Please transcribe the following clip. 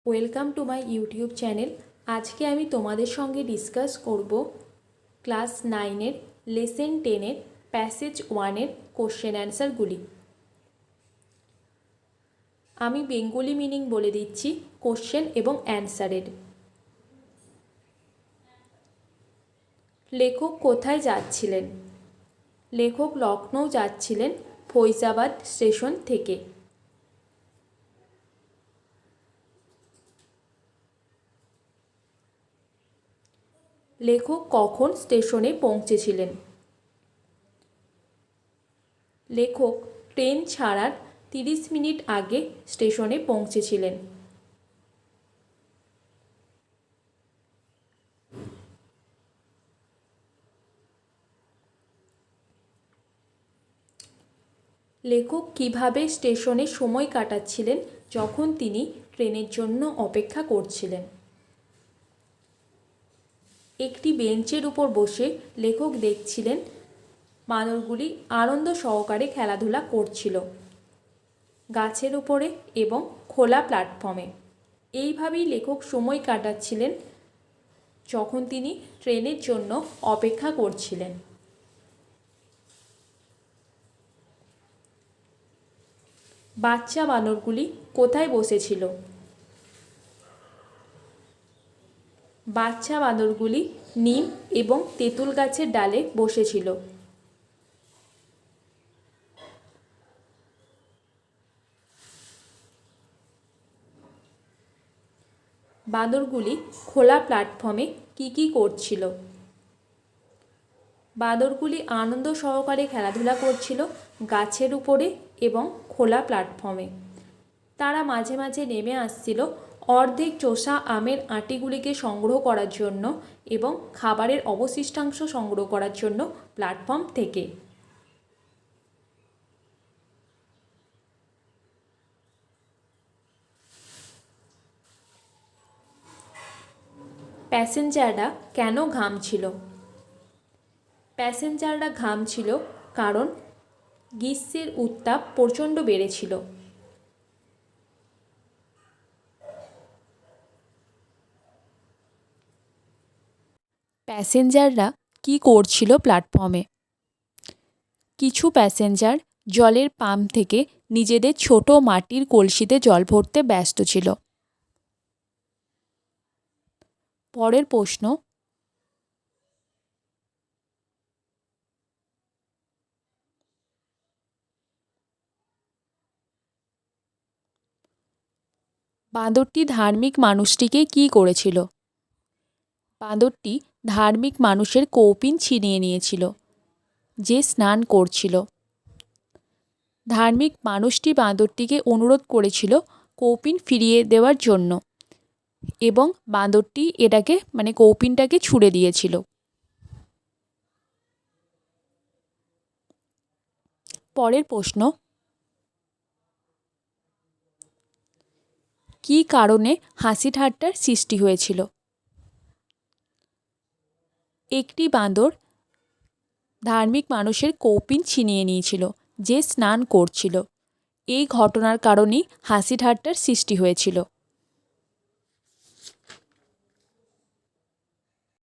Welcome to my YouTube channel. আজকে আমি তোমাদের সঙ্গে ডিসকাস করব ক্লাস 9-এর লেসন 10-এর প্যাসেজ 1-এর কোশ্চেন অ্যান্সারগুলি। আমি বেঙ্গলি মিনিং বলে দিচ্ছি কোশ্চেন এবং অ্যান্সারের। লেখক কোথায় যাচ্ছিলেন? লেখক লখনৌ যাচ্ছিলেন ফৈজাবাদ স্টেশন থেকে। লেখক কখন স্টেশনে পৌঁছেছিলেন? লেখক ট্রেন ছাড়ার 30 মিনিট আগে স্টেশনে পৌঁছেছিলেন। লেখক কিভাবে স্টেশনে সময় কাটাচ্ছিলেন যখন তিনি ট্রেনের জন্য অপেক্ষা করছিলেন? একটি বেঞ্চের উপর বসে লেখক দেখছিলেন বানরগুলি আনন্দ সহকারে খেলাধুলা করছিল গাছের উপরে এবং খোলা প্ল্যাটফর্মে। এইভাবেই লেখক সময় কাটাচ্ছিলেন যখন তিনি ট্রেনের জন্য অপেক্ষা করছিলেন। বাচ্চা বানরগুলি কোথায় বসেছিল? বাচ্চা বানরগুলি নিম এবং তেঁতুল গাছের ডালে বসেছিল। বাঁদরগুলি খোলা প্ল্যাটফর্মে কী করছিল? বাঁদরগুলি আনন্দ সহকারে খেলাধুলা করছিল গাছের উপরে এবং খোলা প্ল্যাটফর্মে। তারা মাঝে মাঝে নেমে আসছিল অর্ধেক চোষা আমের আঁটিগুলিকে সংগ্রহ করার জন্য এবং খাবারের অবশিষ্টাংশ সংগ্রহ করার জন্য প্ল্যাটফর্ম থেকে। প্যাসেঞ্জাররা কেন ঘামছিল? প্যাসেঞ্জাররা ঘামছিল কারণ গ্রীষ্মের উত্তাপ প্রচণ্ড বেড়েছিল। প্যাসেঞ্জাররা কী করছিল প্ল্যাটফর্মে? কিছু প্যাসেঞ্জার জলের পাম্প থেকে নিজেদের ছোট মাটির কলসিতে জল ভরতে ব্যস্ত ছিল। পরের প্রশ্ন, বাঁদরটি ধার্মিক মানুষটিকে কী করেছিল? বাঁদরটি ধার্মিক মানুষের কৌপিন ছিনিয়ে নিয়েছিল যে স্নান করছিল। ধার্মিক মানুষটি বাঁদরটিকে অনুরোধ করেছিল কৌপিন ফিরিয়ে দেওয়ার জন্য এবং বাঁদরটি এটাকে কৌপিনটাকে ছুঁড়ে দিয়েছিল। পরের প্রশ্ন, কী কারণে হাসি ঠাট্টার সৃষ্টি হয়েছিল? একটি বাঁদর ধার্মিক মানুষের কৌপিন ছিনিয়ে নিয়েছিল যে স্নান করছিল। এই ঘটনার কারণেই হাসি ঠাট্টার সৃষ্টি হয়েছিল।